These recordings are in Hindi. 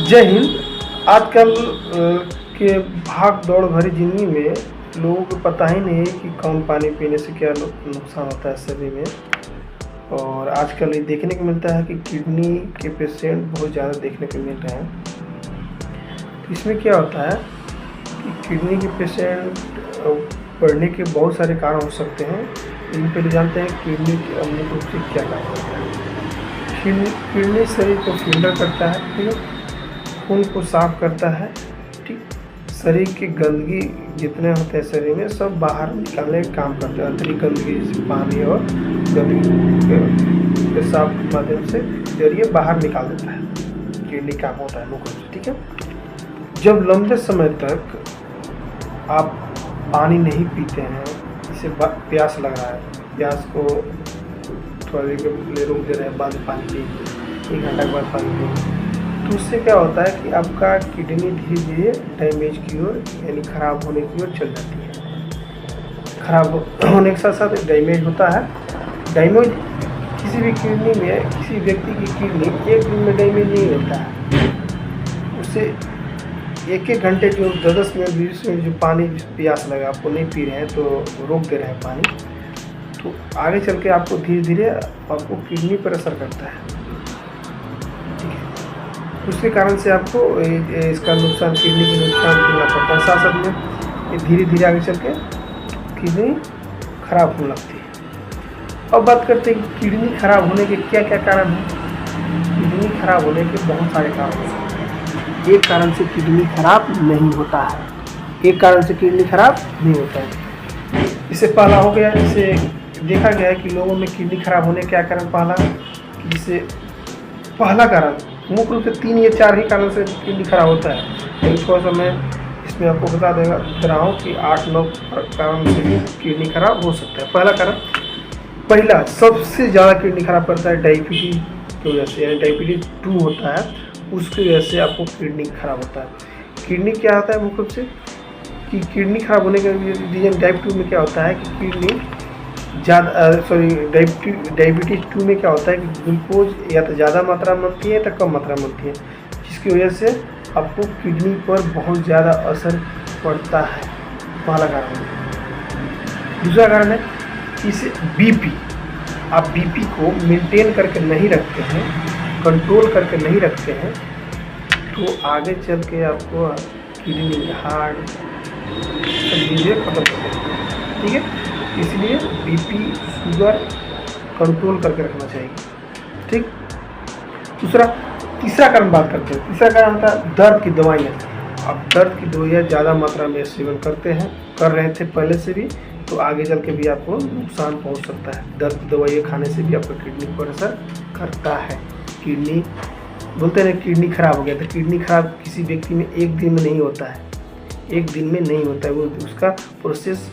जय हिंद। आजकल के भाग दौड़ भरी ज़िंदगी में लोगों को पता ही नहीं है कि कौन पानी पीने से क्या नुकसान होता है शरीर में। और आजकल ये देखने को मिलता है कि किडनी के पेशेंट बहुत ज़्यादा देखने को मिल रहे हैं। इसमें क्या होता है कि किडनी के पेशेंट बढ़ने के बहुत सारे कारण हो सकते हैं। इन पहले जानते हैं किडनी के अम्ल रूप से क्या काम करता है। किडनी शरीर को फिल्टर करता है, ठीक है, खून को साफ करता है, ठीक, शरीर की गंदगी जितने होते हैं शरीर में सब बाहर निकालने का काम करता है। अतिरिक्त गंदगी जैसे पानी और गंदगी के साफ माध्यम से जरिए बाहर निकाल देता है। किडनी काम होता है मुख्य, ठीक है। जब लंबे समय तक आप पानी नहीं पीते हैं, इसे प्यास लग रहा है, प्यास को थोड़ा देर के लिए रोक दे रहे हैं, बाद में पानी पिए, 1 घंटा के बाद पानी पिए, तो उससे क्या होता है कि आपका किडनी धीरे धीरे डैमेज की ओर यानी ख़राब होने की ओर चल जाती है। ख़राब होने के साथ साथ डैमेज होता है। डैमेज किसी भी किडनी में, किसी व्यक्ति की किडनी एक दिन में डैमेज नहीं होता है। उससे 1-1 घंटे जो 10-10 मिनट 20 मिनट जो पानी प्यास लगा, आपको नहीं पी रहे हैं तो रोक दे रहे हैं पानी, तो आगे चल के आपको धीरे धीरे आपको किडनी पर असर करता है। उसके कारण से आपको इसका नुकसान, किडनी के नुकसान झेलना पड़ता है। साथ साथ में ये धीरे धीरे आगे चल के किडनी खराब होने लगती है। अब बात करते हैं कि किडनी खराब होने के क्या क्या कारण हैं। किडनी खराब होने के बहुत सारे कारण हो सकते हैं। एक कारण से किडनी खराब नहीं होता है, एक कारण से किडनी खराब नहीं होता है। इससे पहला हो गया, जिसे देखा गया है कि लोगों में किडनी खराब होने का क्या कारण पहला, कि जिसे पहला कारण मुख्य रूप से 3 या 4 ही कारण से किडनी खराब होता है। लेकिन थोड़ा सा मैं इसमें आपको बता दे रहा हूँ कि 8-9 कारण से भी किडनी खराब हो सकता है। पहला कारण, पहला सबसे ज़्यादा किडनी खराब करता है डायबिटीज की वजह से, यानी डायबिटीज 2 होता है, उसकी वजह से आपको किडनी खराब होता है। किडनी क्या होता है मुख्य रूप से कि किडनी खराब होने का रीजन डायबिटीज में क्या होता है कि किडनी डायबिटीज 2 में क्या होता है कि ग्लूकोज या तो ज़्यादा मात्रा में बनती है या तो कम मात्रा में बनती है, जिसकी वजह से आपको किडनी पर बहुत ज़्यादा असर पड़ता है। पहला कारण है। दूसरा कारण है कि इसे बीपी, आप बीपी को मेंटेन करके नहीं रखते हैं, कंट्रोल करके नहीं रखते हैं, तो आगे चल के आपको किडनी, हार्ट सब चीज़ें खत्म कर देते हैं, ठीक है। इसलिए बीपी, शुगर कंट्रोल करके रखना चाहिए, ठीक। तीसरा कारण बात करते हैं। तीसरा कारण होता है दर्द की दवाइयाँ। आप दर्द की दवाइयाँ ज़्यादा मात्रा में सेवन कर रहे थे पहले से भी, तो आगे चल के भी आपको नुकसान पहुंच सकता है। दर्द की दवाइयाँ खाने से भी आपका किडनी पर असर करता है। किडनी बोलते हैं किडनी खराब हो गया, तो किडनी खराब किसी व्यक्ति में एक दिन में नहीं होता है, एक दिन में नहीं होता है। वो उसका प्रोसेस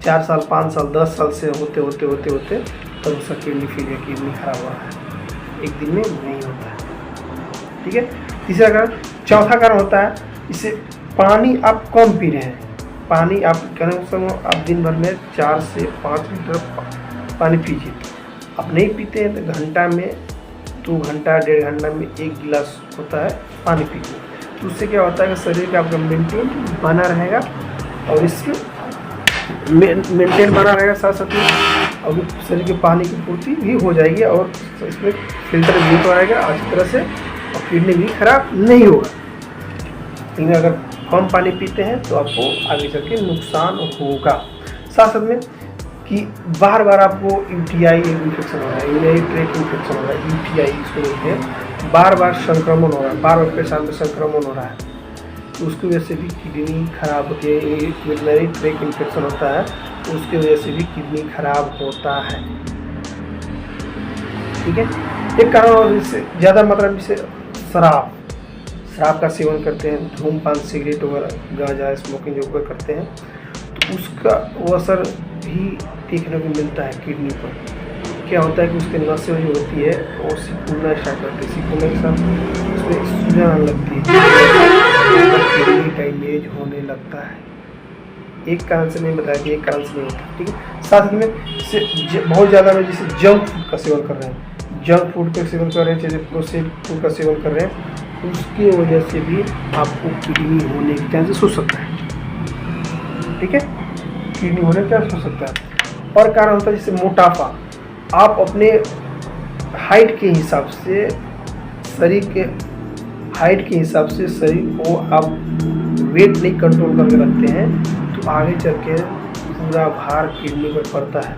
4 साल, 5 साल, 10 साल से होते तब उसका किडनी फेलियर, किडनी खराब हो रहा है, एक दिन में नहीं होता है, ठीक है। तीसरा कारण, चौथा कारण होता है इससे पानी आप कम पी रहे हैं। पानी आप आप दिन भर में 4 से 5 लीटर पानी पीजिए। आप नहीं पीते हैं तो घंटा में 2 घंटा 1.5 घंटा में 1 गिलास होता है पानी पीजिए। तो उससे क्या होता है कि शरीर का आपका मेंटेन बना रहेगा, और इसके मेंटेन बना रहेगा, साथ साथ में और शरीर के पानी की पूर्ति भी हो जाएगी, और इसमें फिल्टर भी तो आएगा अच्छी तरह से, और किडनी भी खराब नहीं होगा। लेकिन अगर कम पानी पीते हैं तो आपको आगे चल के नुकसान होगा। साथ साथ में कि बार बार आपको यूटीआई इन्फेक्शन हो रहा है, यूरिनरी ट्रैक्ट इन्फेक्शन हो रहा है, यूटीआई इसको बोलते हैं, बार बार संक्रमण हो रहा है, बार बार पेशाब में संक्रमण हो रहा है, तो उसकी वजह से भी किडनी खराब होती है। यूरिनरी ट्रैक्ट इन्फेक्शन होता है, तो उसकी वजह से भी किडनी खराब होता है, ठीक है। एक कारण और, इससे ज़्यादा मात्रा में से शराब का सेवन करते हैं, धूमपान, सिगरेट वगैरह, गांजा, स्मोकिंग जो करते हैं, तो उसका वो असर भी देखने को मिलता है किडनी पर। क्या होता है कि उसके नसें जो होती है वो सिकुड़ना स्टार्ट करती है, सिकुड़ने के साथ उसमें सूजन आने लगती है, किडनी डैमेज होने लगता है। एक कारण से नहीं बताया कि एक कारण से नहीं होता, ठीक है। साथ में बहुत ज़्यादा में जैसे जंक फूड का सेवन कर रहे हैं, जंक फूड का सेवन कर रहे हैं, जैसे प्रोसेस्ड फूड का सेवन कर रहे हैं, उसकी वजह से भी आपको किडनी होने के चांसेस हो सकता है। ठीक है, किडनी होने के चांसेस हो सकता है। और कारण होता है जैसे मोटापा। आप अपने हाइट के हिसाब से, शरीर के हाइट के हिसाब से शरीर को आप वेट नहीं कंट्रोल करके रखते हैं तो आगे चल के पूरा भार किडनी पर पड़ता है,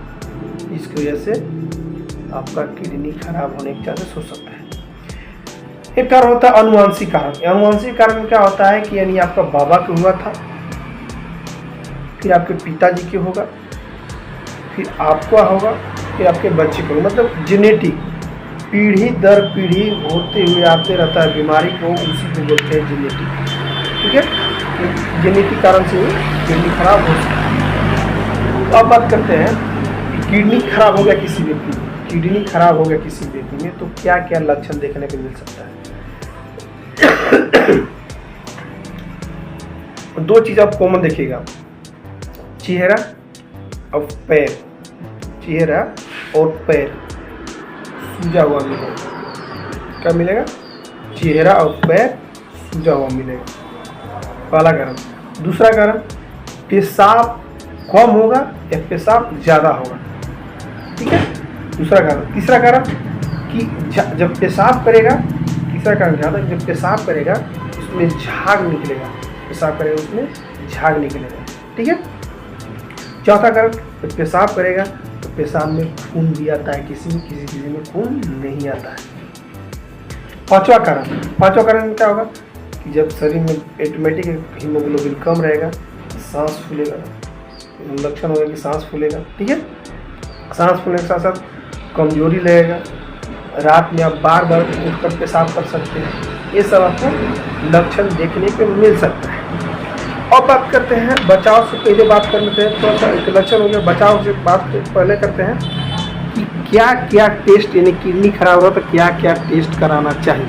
इसकी वजह से आपका किडनी खराब होने के चांसेस हो सकता है। एक कारण होता है अनुवांशिक कारण। अनुवांशिक कारण क्या होता है कि यानी आपका बाबा के हुआ था, फिर आपके पिताजी के होगा, फिर आपका होगा, फिर आपके बच्चे को, मतलब जेनेटिक, पीढ़ी दर पीढ़ी होते हुए आते रहता है बीमारी को, उसी को बोलते हैं जेनेटिक। ठीक है, जेनेटिक कारण से किडनी खराब हो सकती है। तो अब बात करते हैं कि किडनी खराब हो गया किसी व्यक्ति में, किडनी खराब हो गया किसी व्यक्ति में तो क्या क्या लक्षण देखने को मिल सकता है। दो चीज आप कॉमन देखिएगा, चेहरा और पैर, चेहरा और पैर सूजा हुआ मिलेगा। क्या मिलेगा? चेहरा और पैर सूजा हुआ मिलेगा, पहला कारण। दूसरा कारण, पेशाब कम होगा या पेशाब ज़्यादा होगा। ठीक है, दूसरा कारण। तीसरा कारण कि जब पेशाब करेगा, तीसरा कारण ज़्यादा, जब पेशाब करेगा उसमें झाग निकलेगा, पेशाब करेगा उसमें झाग निकलेगा। ठीक है। चौथा कारण, जब पेशाब करेगा तो पेशाब में खून भी आता है, किसी में खून नहीं आता है। पांचवा कारण क्या होगा कि जब शरीर में ऑटोमेटिक हीमोग्लोबिन कम रहेगा, सांस फूलेगा, लक्षण होगा कि सांस फूलेगा। ठीक है, सांस फूलने के साथ साथ कमजोरी लगेगा, रात में आप बार बार उठकर पेशाब कर सकते हैं। ये सब आपको लक्षण देखने को मिल सकता है। अब बात करते हैं बचाव से पहले, बात कर लेते हैं थोड़ा सा। एक लक्षण हो गया, बचाव से बात पहले करते हैं कि क्या क्या टेस्ट, यानी किडनी खराब हो रहा तो क्या क्या टेस्ट कराना चाहिए।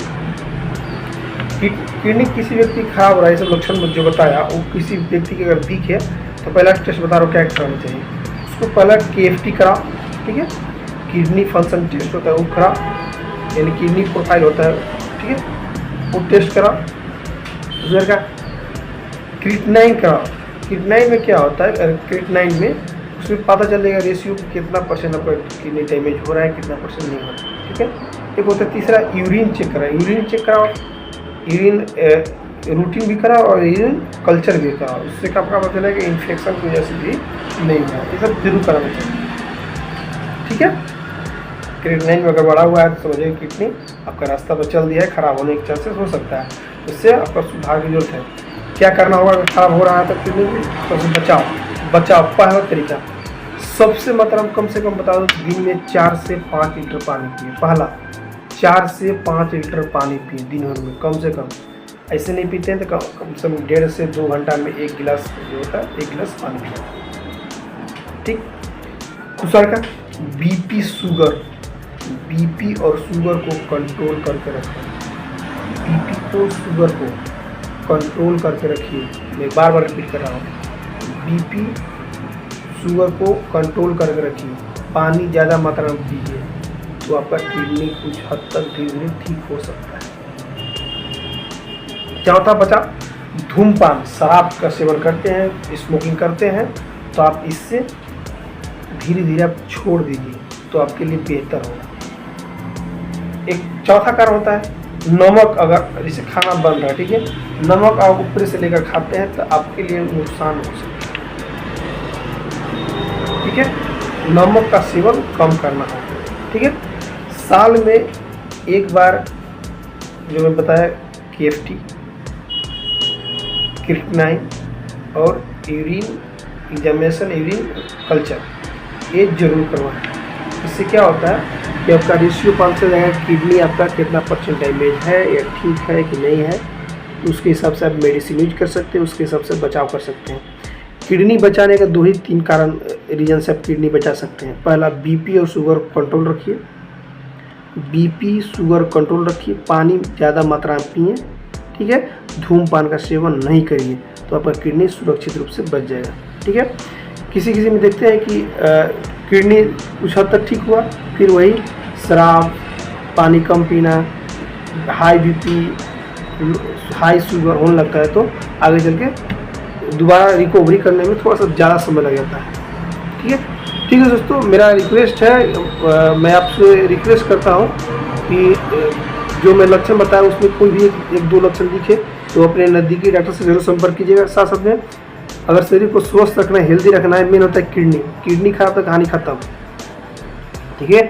किडनी किसी व्यक्ति खराब हो रहा है, ये सब लक्षण जो बताया, वो किसी व्यक्ति की अगर दिखे तो पहला टेस्ट बता रहा हूँ क्या कराना चाहिए। उसको पहला KFT कराओ। ठीक है, किडनी फंक्शन टेस्ट होता है वो कराओ, यानी किडनी प्रोफाइल होता है। ठीक है, वो टेस्ट कराओ। दूसरे का क्रिएटिनिन कराओ। क्रिएटिनिन में क्या होता है, क्रिएटिनिन में उसमें पता चलेगा रेशियो कितना परसेंट आपका किडनी डैमेज हो रहा है, कितना परसेंट नहीं हो रहा है। ठीक है, एक होता है तीसरा यूरिन चेक कराओ। यूरिन चेक कराओ, यूरिन रूटीन भी कराओ और यूरिन कल्चर भी कराओ। उससे क्या पता चलेगा कि इन्फेक्शन की वजह से भी नहीं हुआ। ये सब जरूर कराना चाहिए। ठीक है, क्रिएटिनिन में अगर बढ़ा हुआ है तो समझिए किडनी आपका रास्ता पर चल दिया है, खराब होने के चांसेस हो सकता है। इससे आपका सुधार की जरूरत है। क्या करना होगा अगर खराब हो रहा है तो किडनी में? तो बचाव पहला तरीका, सबसे मतलब कम से कम बता दो, दिन में 4 से 5 लीटर पानी पिए। पहला 4 से 5 लीटर पानी पिए दिन भर में कम से कम। ऐसे नहीं पीते हैं तो कम से कम 1.5 से 2 घंटा में 1 गिलास जो होता है 1 गिलास पानी पिए। ठीक। दूसरा का बीपी और शुगर को कंट्रोल करके रखें। बीपी को शुगर को कंट्रोल करके रखिए। मैं बार बार रिपीट कर रहा हूँ, बीपी शुगर को कंट्रोल करके रखिए। पानी ज़्यादा मात्रा में पीजिए तो आपका किडनी कुछ हद तक धीरे धीरे ठीक हो सकता है। चौथा बचा धूमपान, शराब का सेवन करते हैं, स्मोकिंग करते हैं तो आप इससे धीरे धीरे आप छोड़ दीजिए तो आपके लिए बेहतर होगा। एक चौथा कारण होता है नमक, अगर जैसे खाना बन रहा है, ठीक है, नमक आप ऊपर से लेकर खाते हैं तो आपके लिए नुकसान हो सकता है। ठीक है, नमक का सेवन कम करना है। ठीक है, साल में एक बार जो मैं बताया KFT, क्रिएटिनिन और यूरिन एग्जामिनेशन, यूरिन कल्चर, ये जरूर करवाएं। इससे क्या होता है कि आपका रेशियो 5 से जाएगा, किडनी आपका कितना % डैमेज है या ठीक है कि नहीं है, तो उसके हिसाब से आप मेडिसिन यूज कर सकते हैं, उसके हिसाब से बचाव कर सकते हैं। किडनी बचाने का 2 ही 3 कारण रीजन से आप किडनी बचा सकते हैं। पहला बीपी और शुगर कंट्रोल रखिए, बीपी शुगर कंट्रोल रखिए, पानी ज़्यादा मात्रा में पिए। ठीक है, धूमपान का सेवन नहीं करिए तो आपका किडनी सुरक्षित रूप से बच जाएगा। ठीक है, किसी में देखते हैं कि किडनी कुछ हद तक ठीक हुआ, फिर वही शराब, पानी कम पीना, हाई बीपी, हाई शुगर होने लगता है तो आगे चल के दोबारा रिकवरी करने में थोड़ा सा ज़्यादा समय लग जाता है। ठीक है दोस्तों, मेरा रिक्वेस्ट है, मैं आपसे रिक्वेस्ट करता हूँ कि जो मैं लक्षण बताया उसमें कोई भी एक दो लक्षण दिखे तो अपने नज़दीकी डॉक्टर से जरूर संपर्क कीजिएगा। साथ साथ में अगर शरीर को स्वस्थ रखना है, हेल्दी रखना है, मेन होता है किडनी खराब तो कहानी खत्म। ठीक है,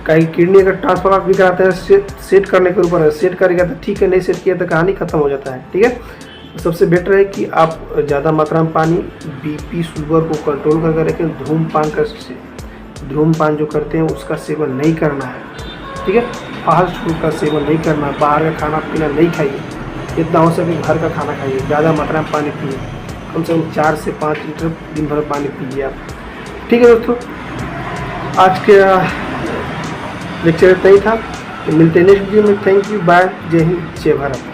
कहीं किडनी अगर ट्रांसफर भी कराते हैं सेट करने के ऊपर है, सेट करेगा तो ठीक है, नहीं सेट किया तो कहानी खत्म हो जाता है। ठीक है, सबसे बेटर है कि आप ज़्यादा मात्रा में पानी, बीपी शुगर को कंट्रोल करके रखें। धूम्रपान जो करते हैं उसका सेवन नहीं करना है। ठीक है, फास्ट फूड का सेवन नहीं करना है, बाहर का खाना पीना नहीं खाइए, जितना हो सके घर का खाना खाइए, ज़्यादा मात्रा में पानी पिए, कम से कम 4 से 5 लीटर दिन भर पानी पीजिए आप। ठीक है दोस्तों, आज के लेक्चर इतना ही था, मिलते हैं नेक्स्ट वीडियो में। थैंक यू, बाय, जय हिंद, जय भारत।